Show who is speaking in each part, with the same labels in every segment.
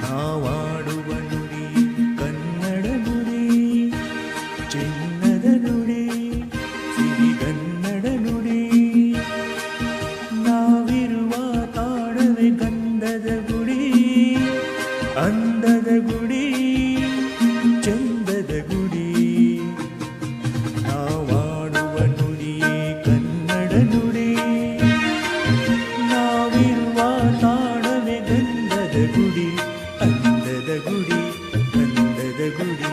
Speaker 1: ನಾವಾಡುವ ನುಡಿ ಕನ್ನಡ ನುಡಿ, ಚಿನ್ನದ ನುಡಿ, ಸಿರಿಗನ್ನಡ ನುಡಿ. ನಾವಿರುವ ತಾಣವೇ ಗಂಧದ ಗುಡಿ, ಅಂದದ ಗುಡಿ, ಚಂದದ ಗುಡಿ. ನಾವಾಡುವ ನುಡಿಯೇ ಕನ್ನಡ ನುಡಿ, ನಾವಿರುವ ತಾಣವೇ ಗಂಧದ ಗುಡಿ, ಅಂದದ ಗುಡಿ, ಗಂಧದ ಗುಡಿ,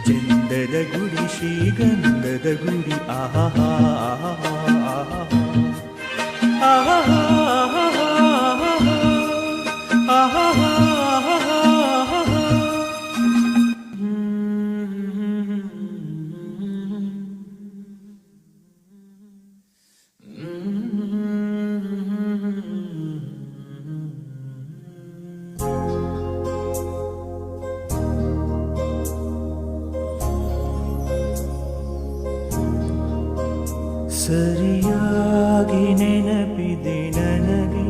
Speaker 1: ಚಂದದ ಗುಡಿ, ಶ್ರೀಗಂಧದ ಗುಡಿ. ಆಹಾ ಸರಿಯಾಗಿ ನೆನಪಿದೆ ನನಗೆ,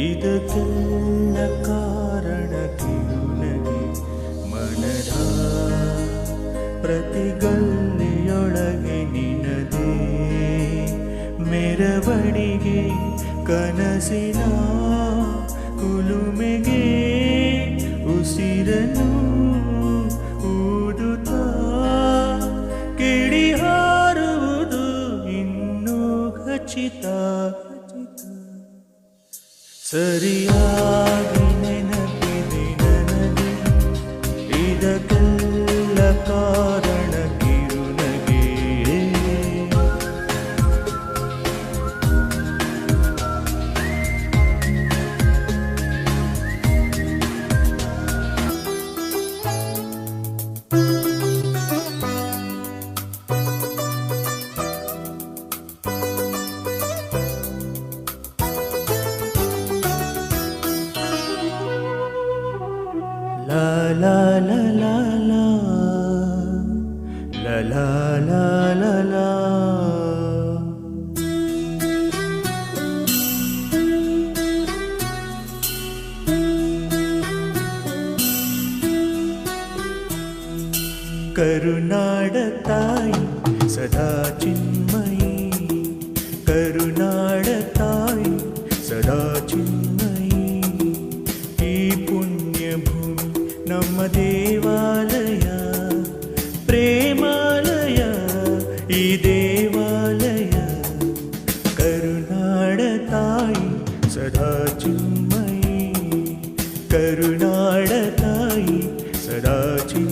Speaker 1: ಇದಕ್ಕೆಲ್ಲ ಕಾರಣ ಕಿರುನಗೆ. ಮನದ ಪ್ರತಿಗಲ್ಲಿಯೊಳಗೆ ನಿನದೇ ಮೆರವಣಿಗೆ, ಕನಸಿನ ಕುಲುಮೆಗೆ ಉಸಿರನು ಊದುತ್ತಾ ಕಿಡಿ ಹಾರುವುದು ಇನ್ನೂ ಖಚಿತ. ಸರಿಯಾಗಿ ನೆನಪಿದೆ ನನಗೆ, ಇದಕ್ಕೆಲ್ಲ ಕಾರಣ ಕಿರುನಗೆ. La la la la la, la la la la la. ಕರುನಾಡ ತಾಯಿ ಸದಾ ಚಿನ್ಮಯಿ, ಕರುನಾಡ ತಾಯಿ ಸದಾ ಚಿನ್ಮಯಿ. ಈ ಪುಣ್ಯ ಭೂಮಿ ನಮ್ಮ ದೇವಾಲಯ, ಪ್ರೇಮಾಲಯ ಈ ದೇವಾಲಯ. ಕರುನಾಡ ತಾಯಿ ಸದಾ ಚಿನ್ಮಯಿ, ಕರುನಾಡ ತಾಯಿ ಸದಾ ಚಿನ್ಮಯಿ.